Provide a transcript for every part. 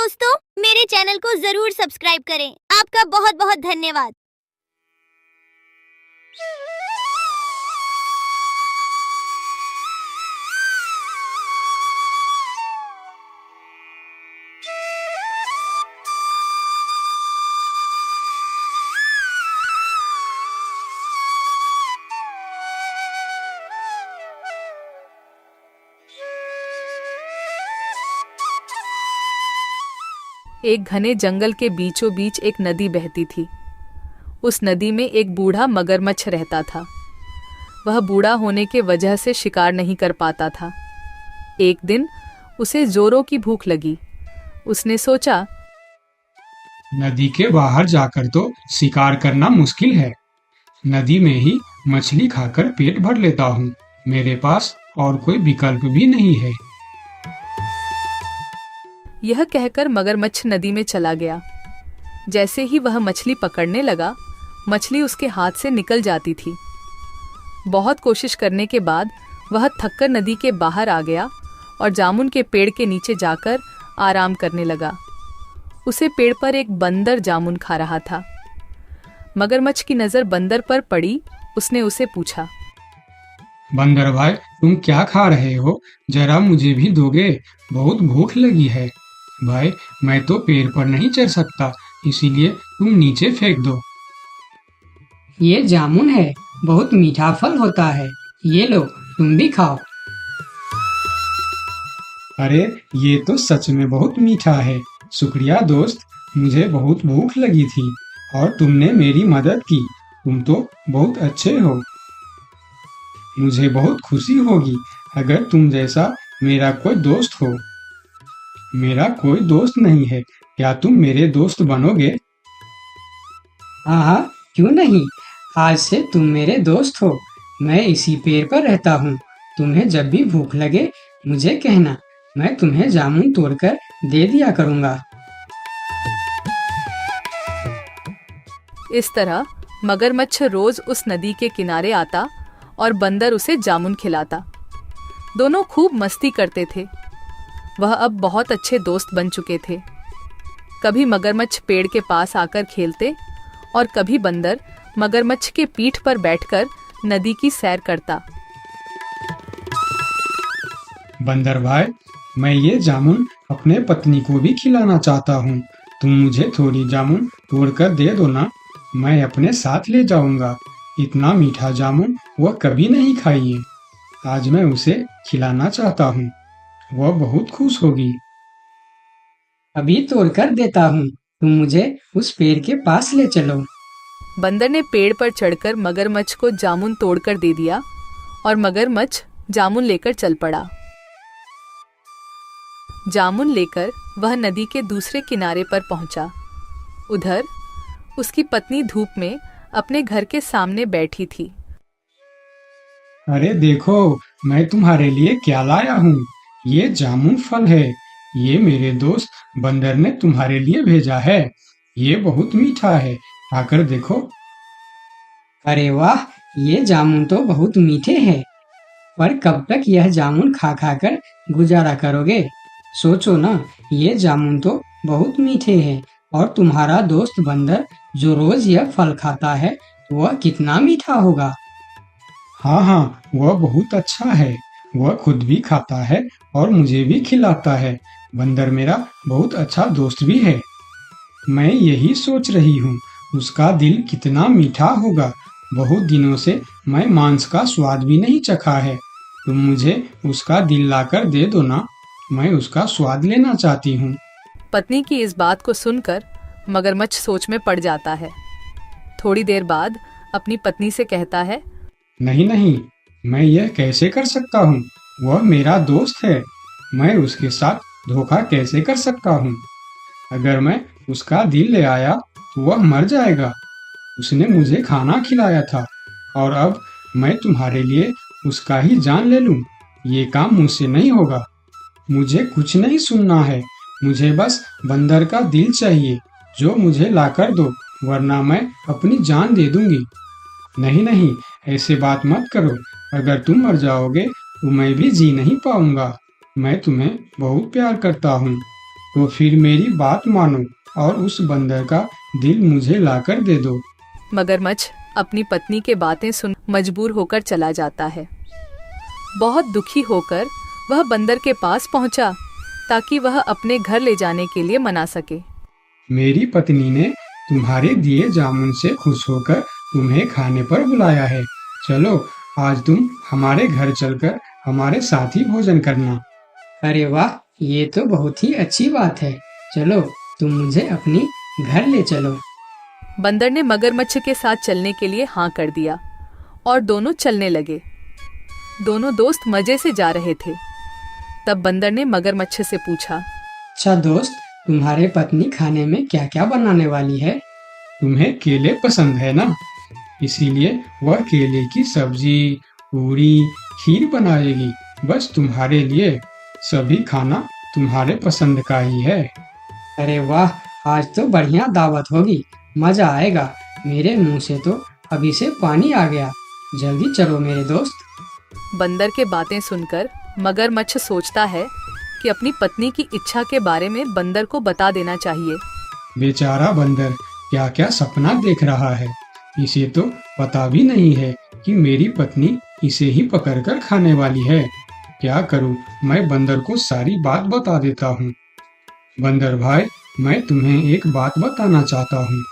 दोस्तों, मेरे चैनल को जरूर सब्सक्राइब करें। आपका बहुत बहुत धन्यवाद। एक घने जंगल के बीचों बीच एक नदी बहती थी। उस नदी में एक बूढ़ा मगरमच्छ रहता था। वह बूढ़ा होने के वजह से शिकार नहीं कर पाता था। एक दिन उसे जोरों की भूख लगी। उसने सोचा, नदी के बाहर जाकर तो शिकार करना मुश्किल है। नदी में ही मछली खाकर पेट भर लेता हूँ। मेरे पास और कोई विकल्प भी नहीं है। यह कहकर मगरमच्छ नदी में चला गया। जैसे ही वह मछली पकड़ने लगा, मछली उसके हाथ से निकल जाती थी। बहुत कोशिश करने के बाद वह थककर नदी के बाहर आ गया और जामुन के पेड़ के नीचे जाकर आराम करने लगा। उसे पेड़ पर एक बंदर जामुन खा रहा था। मगरमच्छ की नजर बंदर पर पड़ी। उसने उसे पूछा, बंदर भाई, तुम क्या खा रहे हो? जरा मुझे भी दोगे? बहुत भूख लगी है। भाई, मैं तो पेड़ पर नहीं चढ़ सकता, इसीलिए तुम नीचे फेंक दो। ये जामुन है, बहुत मीठा फल होता है। ये लो, तुम भी खाओ। अरे, ये तो सच में बहुत मीठा है। शुक्रिया दोस्त, मुझे बहुत भूख लगी थी और तुमने मेरी मदद की। तुम तो बहुत अच्छे हो। मुझे बहुत खुशी होगी अगर तुम जैसा मेरा कोई दोस्त हो। मेरा कोई दोस्त नहीं है, क्या तुम मेरे दोस्त बनोगे? हाँ हाँ, क्यों नहीं। आज से तुम मेरे दोस्त हो। मैं इसी पेड़ पर रहता हूँ। तुम्हें जब भी भूख लगे मुझे कहना, मैं तुम्हें जामुन तोड़कर दे दिया करूँगा। इस तरह मगरमच्छ रोज उस नदी के किनारे आता और बंदर उसे जामुन खिलाता। दोनों खूब मस्ती करते थे। वह अब बहुत अच्छे दोस्त बन चुके थे। कभी मगरमच्छ पेड़ के पास आकर खेलते और कभी बंदर मगरमच्छ के पीठ पर बैठकर नदी की सैर करता। बंदर भाई, मैं ये जामुन अपने पत्नी को भी खिलाना चाहता हूँ। तुम मुझे थोड़ी जामुन तोड़कर दे दो ना, मैं अपने साथ ले जाऊंगा। इतना मीठा जामुन वह कभी नहीं खाई है। आज मैं उसे खिलाना चाहता हूँ, वह बहुत खुश होगी। अभी तोड़कर देता हूँ, तुम मुझे उस पेड़ के पास ले चलो। बंदर ने पेड़ पर चढ़कर मगरमच्छ को जामुन तोड़कर दे दिया और मगरमच्छ जामुन लेकर चल पड़ा। जामुन लेकर वह नदी के दूसरे किनारे पर पहुंचा। उधर उसकी पत्नी धूप में अपने घर के सामने बैठी थी। अरे देखो, मैं तुम्हारे लिए क्या लाया हूँ। ये जामुन फल है। ये मेरे दोस्त बंदर ने तुम्हारे लिए भेजा है। ये बहुत मीठा है, खाकर देखो। अरे वाह, ये जामुन तो बहुत मीठे हैं। पर कब तक यह जामुन खा खा कर गुजारा करोगे? सोचो ना, ये जामुन तो बहुत मीठे हैं और तुम्हारा दोस्त बंदर जो रोज यह फल खाता है, वह कितना मीठा होगा। हाँ हाँ, वह बहुत अच्छा है। वह खुद भी खाता है और मुझे भी खिलाता है। बंदर मेरा बहुत अच्छा दोस्त भी है। मैं यही सोच रही हूँ, उसका दिल कितना मीठा होगा। बहुत दिनों से मैं मांस का स्वाद भी नहीं चखा है। तुम मुझे उसका दिल लाकर दे दो ना, मैं उसका स्वाद लेना चाहती हूँ। पत्नी की इस बात को सुनकर मगरमच्छ सोच में पड़ जाता है। थोड़ी देर बाद अपनी पत्नी से कहता है, नहीं नहीं, मैं यह कैसे कर सकता हूँ? वह मेरा दोस्त है। मैं उसके साथ धोखा कैसे कर सकता हूँ? अगर मैं उसका दिल ले आया तो वह मर जाएगा। उसने मुझे खाना खिलाया था और अब मैं तुम्हारे लिए उसका ही जान ले लूं। ये काम मुझसे नहीं होगा। मुझे कुछ नहीं सुनना है। मुझे बस बंदर का दिल चाहिए, जो मुझे लाकर दो, वरना मैं अपनी जान दे दूंगी। नहीं नहीं, ऐसे बात मत करो। अगर तुम मर जाओगे तो मैं भी जी नहीं पाऊंगा। मैं तुम्हें बहुत प्यार करता हूँ। तो फिर मेरी बात मानो और उस बंदर का दिल मुझे लाकर दे दो। मगरमच्छ अपनी पत्नी के बातें सुन मजबूर होकर चला जाता है। बहुत दुखी होकर वह बंदर के पास पहुंचा ताकि वह अपने घर ले जाने के लिए मना सके। मेरी पत्नी ने तुम्हारे दिए जामुन से खुश होकर तुम्हें खाने पर बुलाया है। चलो आज तुम हमारे घर चलकर हमारे साथ ही भोजन करना। अरे वाह, ये तो बहुत ही अच्छी बात है। चलो तुम मुझे अपनी घर ले चलो। बंदर ने मगरमच्छ के साथ चलने के लिए हाँ कर दिया और दोनों चलने लगे। दोनों दोस्त मजे से जा रहे थे। तब बंदर ने मगरमच्छ से पूछा, अच्छा दोस्त, तुम्हारे पत्नी खाने में क्या क्या बनाने वाली है? तुम्हें केले पसंद है ना, इसीलिए वह केले की सब्जी, पूरी, खीर बनाएगी। बस तुम्हारे लिए। सभी खाना तुम्हारे पसंद का ही है। अरे वाह, आज तो बढ़िया दावत होगी, मजा आएगा। मेरे मुंह से तो अभी से पानी आ गया। जल्दी चलो मेरे दोस्त। बंदर के बातें सुनकर मगरमच्छ सोचता है कि अपनी पत्नी की इच्छा के बारे में बंदर को बता देना चाहिए। बेचारा बंदर क्या क्या सपना देख रहा है। इसे तो पता भी नहीं है कि मेरी पत्नी इसे ही पकड़कर खाने वाली है। क्या करूं, मैं बंदर को सारी बात बता देता हूँ। बंदर भाई, मैं तुम्हें एक बात बताना चाहता हूँ।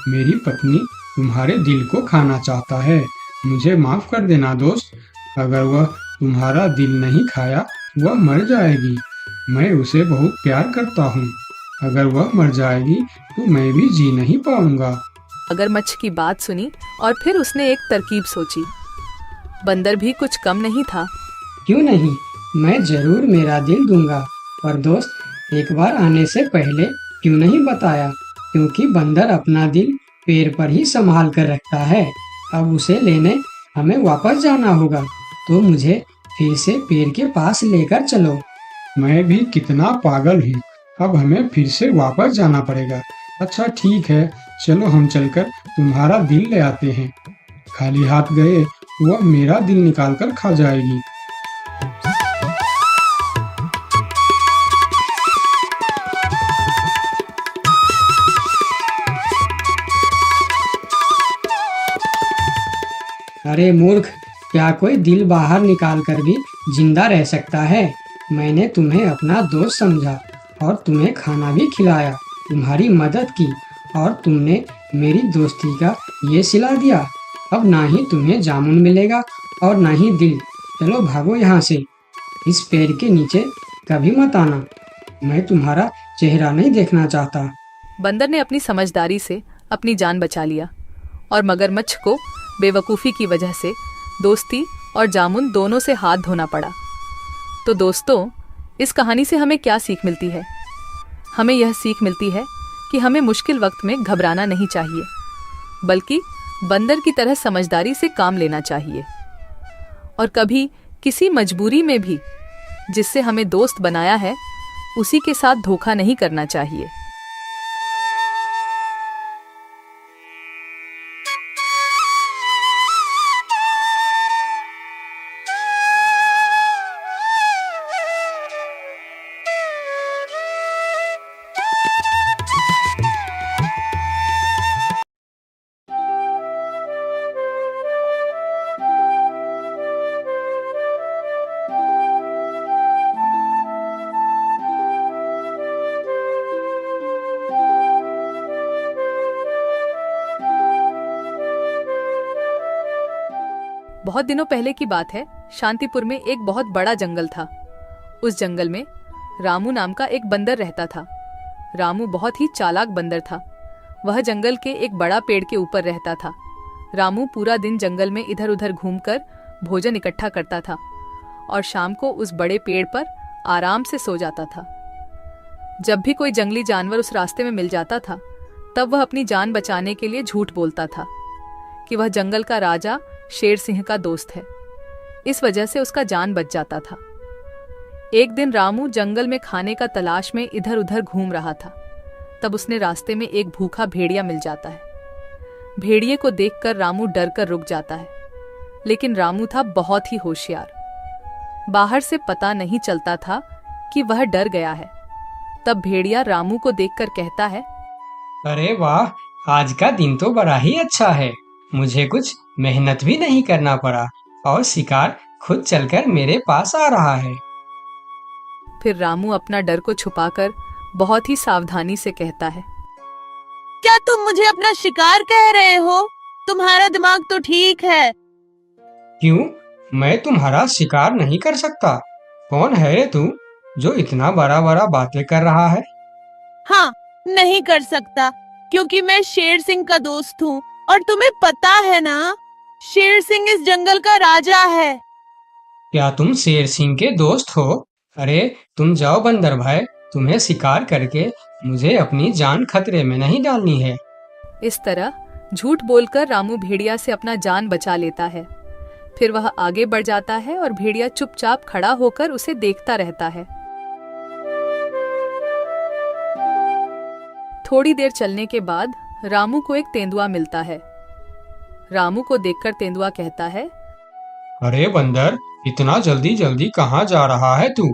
मेरी पत्नी तुम्हारे दिल को खाना चाहता है। मुझे माफ कर देना दोस्त। अगर वह तुम्हारा दिल नहीं खाया, वह मर जाएगी। मैं उसे बहुत प्यार करता हूँ। अगर वह मर जाएगी तो मैं भी जी नहीं पाऊंगा। मगरमच्छ की बात सुनी और फिर उसने एक तरकीब सोची। बंदर भी कुछ कम नहीं था। क्यों नहीं, मैं जरूर मेरा दिल दूंगा। पर दोस्त, एक बार आने से पहले क्यों नहीं बताया? क्योंकि बंदर अपना दिल पेड़ पर ही संभाल कर रखता है। अब उसे लेने हमें वापस जाना होगा, तो मुझे फिर से पेड़ के पास लेकर चलो। मैं भी कितना पागल हूँ। अब हमें फिर से वापस जाना पड़ेगा। अच्छा ठीक है, चलो हम चलकर तुम्हारा दिल ले आते हैं। खाली हाथ गए वह मेरा दिल निकाल कर खा जाएगी। अरे मूर्ख, क्या कोई दिल बाहर निकाल कर भी जिंदा रह सकता है? मैंने तुम्हें अपना दोस्त समझा और तुम्हें खाना भी खिलाया, तुम्हारी मदद की और तुमने मेरी दोस्ती का ये सिला दिया। अब ना ही तुम्हें जामुन मिलेगा और ना ही दिल। चलो भागो यहाँ से। इस पेड़ के नीचे कभी मत आना। मैं तुम्हारा चेहरा नहीं देखना चाहता। बंदर ने अपनी समझदारी से अपनी जान बचा लिया और मगरमच्छ को बेवकूफ़ी की वजह से दोस्ती और जामुन दोनों से हाथ धोना पड़ा। तो दोस्तों, इस कहानी से हमें क्या सीख मिलती है? हमें यह सीख मिलती है कि हमें मुश्किल वक्त में घबराना नहीं चाहिए, बल्कि बंदर की तरह समझदारी से काम लेना चाहिए। और कभी किसी मजबूरी में भी जिससे हमें दोस्त बनाया है, उसी के साथ धोखा नहीं करना चाहिए। बहुत दिनों पहले की बात है। शांतिपुर में एक बहुत बड़ा जंगल था। उस जंगल में रामू नाम का एक बंदर रहता था। रामू बहुत ही चालाक बंदर था। वह जंगल के एक बड़ा पेड़ के ऊपर रहता था। रामू पूरा दिन जंगल में इधर उधर घूमकर भोजन इकट्ठा करता था और शाम को उस बड़े पेड़ पर आराम से सो जाता था। जब भी कोई जंगली जानवर उस रास्ते में मिल जाता था, तब वह अपनी जान बचाने के लिए झूठ बोलता था कि वह जंगल का राजा शेर सिंह का दोस्त है। इस वजह से उसका जान बच जाता था। एक दिन रामू जंगल में खाने का तलाश में इधर उधर घूम रहा था। तब उसने रास्ते में एक भूखा भेड़िया मिल जाता है। भेड़िए को देखकर रामू डर कर रुक जाता है, लेकिन रामू था बहुत ही होशियार। बाहर से पता नहीं चलता था कि वह डर गया है। तब भेड़िया रामू को देखकर कहता है, अरे वाह, आज का दिन तो बड़ा ही अच्छा है। मुझे कुछ मेहनत भी नहीं करना पड़ा और शिकार खुद चलकर मेरे पास आ रहा है। फिर रामू अपना डर को छुपाकर बहुत ही सावधानी से कहता है, क्या तुम मुझे अपना शिकार कह रहे हो? तुम्हारा दिमाग तो ठीक है। क्यों? मैं तुम्हारा शिकार नहीं कर सकता। कौन है रे तू जो इतना बड़ा बड़ा बातें कर रहा है? हाँ, नहीं कर सकता क्योंकि मैं शेर सिंह का दोस्त हूँ और तुम्हें पता है ना, शेर सिंह इस जंगल का राजा है। क्या तुम शेर सिंह के दोस्त हो? अरे तुम जाओ बंदर भाई, तुम्हें शिकार करके मुझे अपनी जान खतरे में नहीं डालनी है। इस तरह झूठ बोलकर रामू भेड़िया से अपना जान बचा लेता है। फिर वह आगे बढ़ जाता है और भेड़िया चुपचाप खड़ा होकर उसे देखता रहता है। थोड़ी देर चलने के बाद रामू को एक तेंदुआ मिलता है। रामू को देखकर तेंदुआ कहता है, अरे बंदर, इतना जल्दी जल्दी कहाँ जा रहा है तू?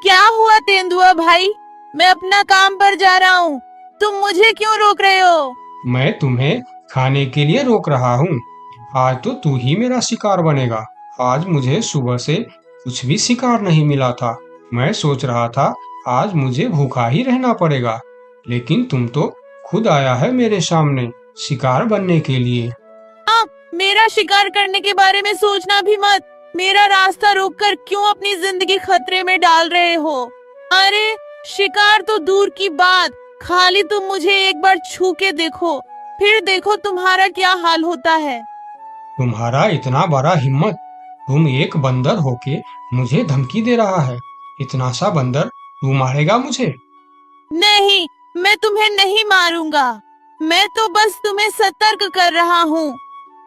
क्या हुआ तेंदुआ भाई? मैं अपना काम पर जा रहा हूँ, तुम मुझे क्यों रोक रहे हो? मैं तुम्हें खाने के लिए रोक रहा हूँ। आज तो तू ही मेरा शिकार बनेगा। आज मुझे सुबह से कुछ भी शिकार नहीं मिला था। मैं सोच रहा था आज मुझे भूखा ही रहना पड़ेगा, लेकिन तुम तो खुद आया है मेरे सामने शिकार बनने के लिए। मेरा शिकार करने के बारे में सोचना भी मत। मेरा रास्ता रोककर क्यों अपनी जिंदगी खतरे में डाल रहे हो? अरे शिकार तो दूर की बात, खाली तुम मुझे एक बार छू के देखो, फिर देखो तुम्हारा क्या हाल होता है। तुम्हारा इतना बड़ा हिम्मत, तुम एक बंदर होके मुझे धमकी दे रहा है। इतना सा बंदर तू मारेगा मुझे? नहीं, मैं तुम्हें नहीं मारूंगा। मैं तो बस तुम्हें सतर्क कर रहा हूँ।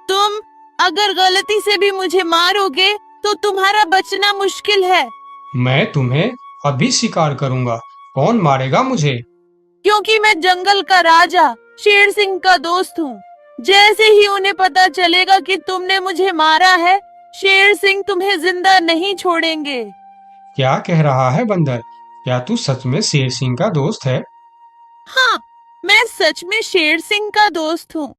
तुम अगर गलती से भी मुझे मारोगे तो तुम्हारा बचना मुश्किल है। मैं तुम्हें अभी शिकार करूंगा। कौन मारेगा मुझे? क्योंकि मैं जंगल का राजा शेर सिंह का दोस्त हूँ। जैसे ही उन्हें पता चलेगा कि तुमने मुझे मारा है, शेर सिंह तुम्हें जिंदा नहीं छोड़ेंगे। क्या कह रहा है बंदर? क्या तू सच में शेर सिंह का दोस्त है? हाँ, मैं सच में शेर सिंह का दोस्त हूँ।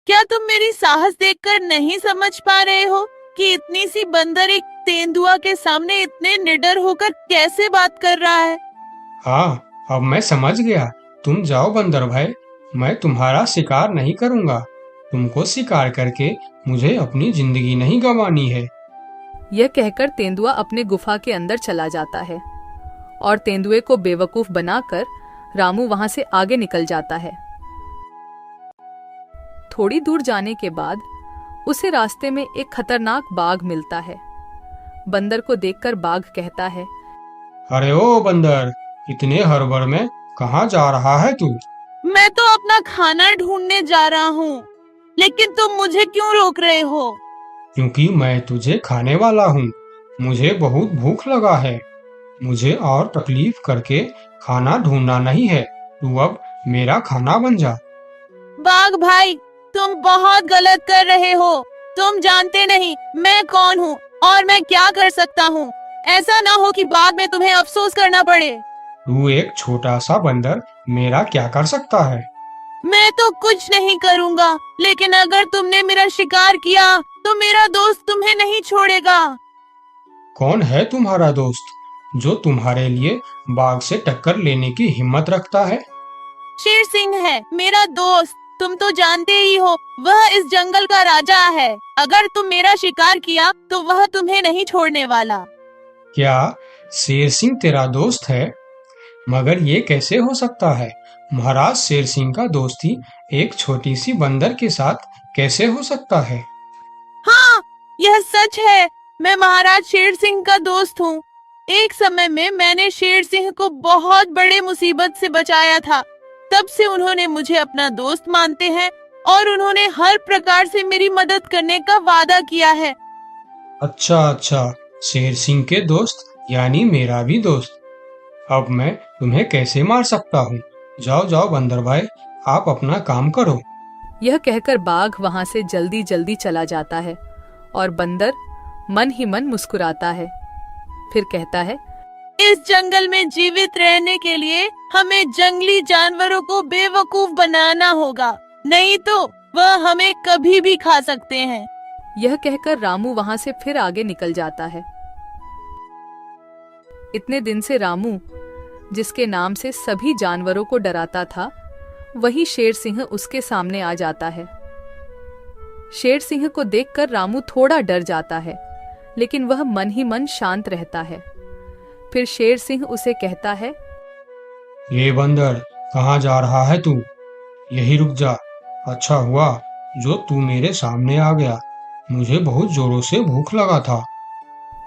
क्या तुम मेरी साहस देखकर नहीं समझ पा रहे हो कि इतनी सी बंदर एक तेंदुआ के सामने इतने निडर होकर कैसे बात कर रहा है? हाँ, अब मैं समझ गया। तुम जाओ बंदर भाई, मैं तुम्हारा शिकार नहीं करूंगा। तुमको शिकार करके मुझे अपनी जिंदगी नहीं गंवानी है। यह कहकर तेंदुआ अपने गुफा के अंदर चला जाता है और तेंदुए को बेवकूफ बनाकर रामू वहां से आगे निकल जाता है। थोड़ी दूर जाने के बाद उसे रास्ते में एक खतरनाक बाघ मिलता है। बंदर को देखकर बाघ कहता है, अरे ओ बंदर, इतने हड़बड़ में कहाँ जा रहा है तू? मैं तो अपना खाना ढूंढने जा रहा हूँ, लेकिन तुम मुझे क्यों रोक रहे हो? क्योंकि मैं तुझे खाने वाला हूँ। मुझे बहुत भूख लगा है। मुझे और तकलीफ करके खाना ढूंढना नहीं है। तू अब मेरा खाना बन जा। बाघ भाई, तुम बहुत गलत कर रहे हो। तुम जानते नहीं मैं कौन हूँ और मैं क्या कर सकता हूँ। ऐसा ना हो कि बाद में तुम्हें अफसोस करना पड़े। तू एक छोटा सा बंदर मेरा क्या कर सकता है? मैं तो कुछ नहीं करूँगा, लेकिन अगर तुमने मेरा शिकार किया तो मेरा दोस्त तुम्हें नहीं छोड़ेगा। कौन है तुम्हारा दोस्त जो तुम्हारे लिए बाघ से टक्कर लेने की हिम्मत रखता है? शेर सिंह है मेरा दोस्त। तुम तो जानते ही हो, वह इस जंगल का राजा है। अगर तुम मेरा शिकार किया तो वह तुम्हें नहीं छोड़ने वाला। क्या शेर सिंह तेरा दोस्त है? मगर ये कैसे हो सकता है? महाराज शेर सिंह का दोस्ती एक छोटी सी बंदर के साथ कैसे हो सकता है? हाँ, यह सच है। मैं महाराज शेर सिंह का दोस्त हूँ। एक समय में मैंने शेर सिंह को बहुत बड़े मुसीबत से बचाया था। तब से उन्होंने मुझे अपना दोस्त मानते हैं और उन्होंने हर प्रकार से मेरी मदद करने का वादा किया है। अच्छा, शेर सिंह के दोस्त यानी मेरा भी दोस्त। अब मैं तुम्हें कैसे मार सकता हूँ? जाओ बंदर भाई, आप अपना काम करो। यह कहकर बाघ वहां से जल्दी जल्दी चला जाता है और बंदर मन ही मन मुस्कुराता है। फिर कहता है, इस जंगल में जीवित रहने के लिए हमें जंगली जानवरों को बेवकूफ बनाना होगा, नहीं तो वह हमें कभी भी खा सकते हैं। यह कहकर रामू वहां से फिर आगे निकल जाता है। इतने दिन से रामू, जिसके नाम से सभी जानवरों को डराता था, वही शेर सिंह उसके सामने आ जाता है। शेर सिंह को देखकर रामू थोड़ा डर जाता है, लेकिन वह मन ही मन शांत रहता है। फिर शेर सिंह उसे कहता है, ये बंदर, कहाँ जा रहा है तू? यही रुक जा। अच्छा हुआ जो तू मेरे सामने आ गया, मुझे बहुत जोरों से भूख लगा था।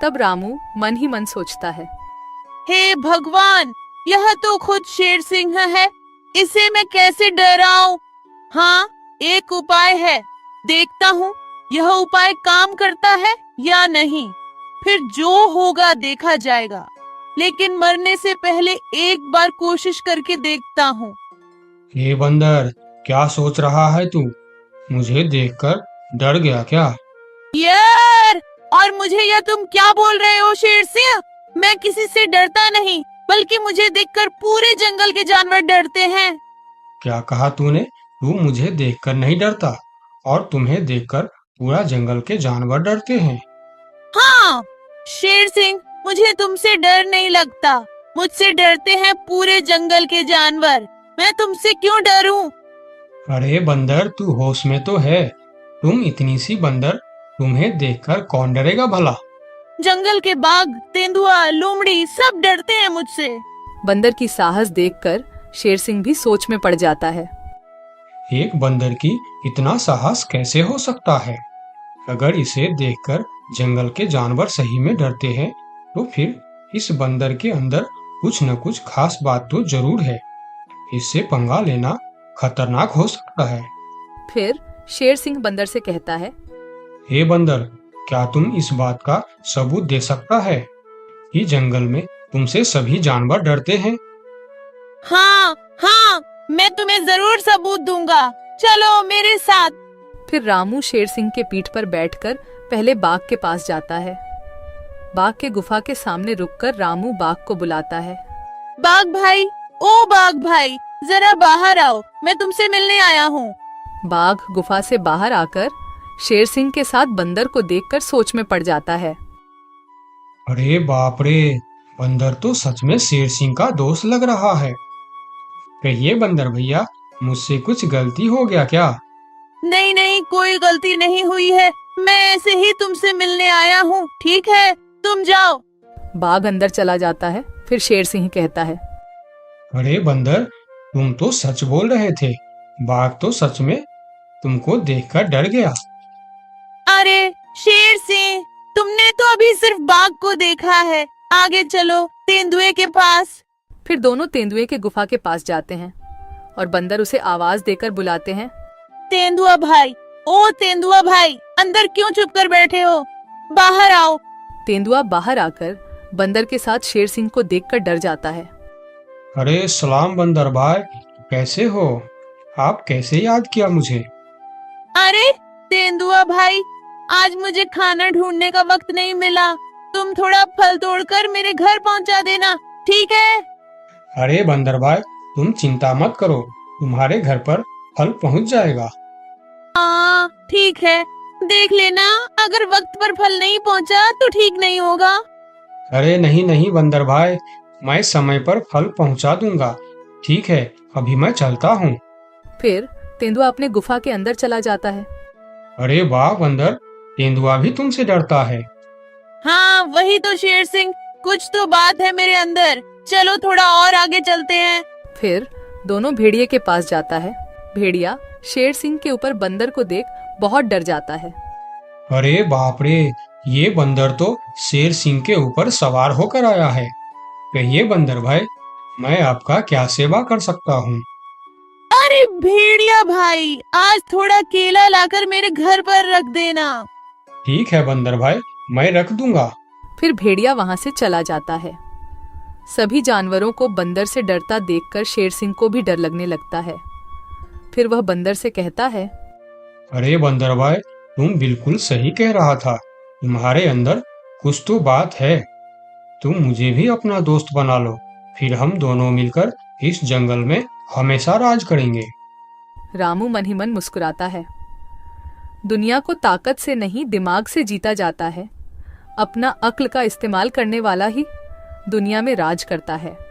तब रामू मन ही मन सोचता है, हे भगवान, यह तो खुद शेर सिंह है, इसे मैं कैसे डराऊं? हाँ, एक उपाय है, देखता हूँ यह उपाय काम करता है या नहीं, फिर जो होगा देखा जाएगा। लेकिन मरने से पहले एक बार कोशिश करके देखता हूँ। ये बंदर, क्या सोच रहा है तू? मुझे देखकर डर गया क्या? यार, और मुझे यह तुम क्या बोल रहे हो शेर सिंह? मैं किसी से डरता नहीं, बल्कि मुझे देखकर पूरे जंगल के जानवर डरते हैं। क्या कहा तूने? तू मुझे देखकर नहीं डरता और तुम्हें देखकर पूरा जंगल के जानवर डरते हैं? हाँ शेर सिंह, मुझे तुमसे डर नहीं लगता, मुझसे डरते हैं पूरे जंगल के जानवर। मैं तुमसे क्यों डरूं? अरे बंदर, तू होश में तो है? तुम इतनी सी बंदर, तुम्हें देखकर कौन डरेगा भला? जंगल के बाघ, तेंदुआ, लोमड़ी सब डरते हैं मुझसे। बंदर की साहस देखकर शेर सिंह भी सोच में पड़ जाता है। एक बंदर की इतना साहस कैसे हो सकता है? अगर इसे देखकर जंगल के जानवर सही में डरते हैं, तो फिर इस बंदर के अंदर कुछ न कुछ खास बात तो जरूर है। इससे पंगा लेना खतरनाक हो सकता है। फिर शेर सिंह बंदर से कहता है, हे बंदर, क्या तुम इस बात का सबूत दे सकता है कि जंगल में तुमसे सभी जानवर डरते हैं? हाँ हाँ, मैं तुम्हें जरूर सबूत दूंगा, चलो मेरे साथ। फिर रामू शेर सिंह के पीठ पर बैठकर पहले बाघ के पास जाता है। बाघ के गुफा के सामने रुककर रामू बाघ को बुलाता है। बाघ भाई, ओ बाघ भाई, जरा बाहर आओ, मैं तुमसे मिलने आया हूँ। बाघ गुफा से बाहर आकर शेर सिंह के साथ बंदर को देखकर सोच में पड़ जाता है। अरे बाप रे, बंदर तो सच में शेर सिंह का दोस्त लग रहा है। कहिए बंदर भैया, मुझसे कुछ गलती हो गया क्या? नहीं नहीं, कोई गलती नहीं हुई है, मैं ऐसे ही तुमसे मिलने आया हूँ, ठीक है तुम जाओ। बाघ अंदर चला जाता है। फिर शेर सिंह कहता है, अरे बंदर, तुम तो सच बोल रहे थे। बाघ तो सच में तुमको देखकर डर गया। अरे शेर सिंह, तुमने तो अभी सिर्फ बाघ को देखा है, आगे चलो तेंदुए के पास। फिर दोनों तेंदुए के गुफा के पास जाते हैं और बंदर उसे आवाज देकर बुलाते हैं। तेंदुआ भाई, ओ तेंदुआ भाई, अंदर क्यों चुप कर बैठे हो, बाहर आओ। तेंदुआ बाहर आकर बंदर के साथ शेर सिंह को देखकर डर जाता है। अरे सलाम बंदर भाई, कैसे हो? आप कैसे याद किया मुझे? अरे तेंदुआ भाई, आज मुझे खाना ढूंढने का वक्त नहीं मिला, तुम थोड़ा फल तोड़कर मेरे घर पहुंचा देना, ठीक है? अरे बंदर भाई, तुम चिंता मत करो, तुम्हारे घर पर फल पहुंच जाएगा। हाँ ठीक है, देख लेना, अगर वक्त पर फल नहीं पहुंचा तो ठीक नहीं होगा। अरे नहीं नहीं बंदर भाई, मैं समय पर फल पहुंचा दूंगा। ठीक है, अभी मैं चलता हूँ। फिर तेंदुआ अपने गुफा के अंदर चला जाता है। अरे वाह बंदर, तेंदुआ भी तुमसे डरता है। हाँ वही तो शेर सिंह, कुछ तो बात है मेरे अंदर, चलो थोड़ा और आगे चलते हैं। फिर दोनों भेड़िए के पास जाता है। भेड़िया शेर सिंह के ऊपर बंदर को देख बहुत डर जाता है। अरे बाप रे, ये बंदर तो शेर सिंह के ऊपर सवार होकर आया है। कहिए बंदर भाई, मैं आपका क्या सेवा कर सकता हूँ? अरे भेड़िया भाई, आज थोड़ा केला लाकर मेरे घर पर रख देना। ठीक है बंदर भाई, मैं रख दूंगा। फिर भेड़िया वहां से चला जाता है। सभी जानवरों को बंदर से डरता देखकर शेर सिंह को भी डर लगने लगता है। फिर वह बंदर से कहता है, अरे बंदर भाई, तुम बिल्कुल सही कह रहा था, तुम्हारे अंदर कुछ तो बात है। तुम मुझे भी अपना दोस्त बना लो, फिर हम दोनों मिलकर इस जंगल में हमेशा राज करेंगे। रामू मन ही मन मुस्कुराता है। दुनिया को ताकत से नहीं दिमाग से जीता जाता है। अपना अक्ल का इस्तेमाल करने वाला ही दुनिया में राज करता है।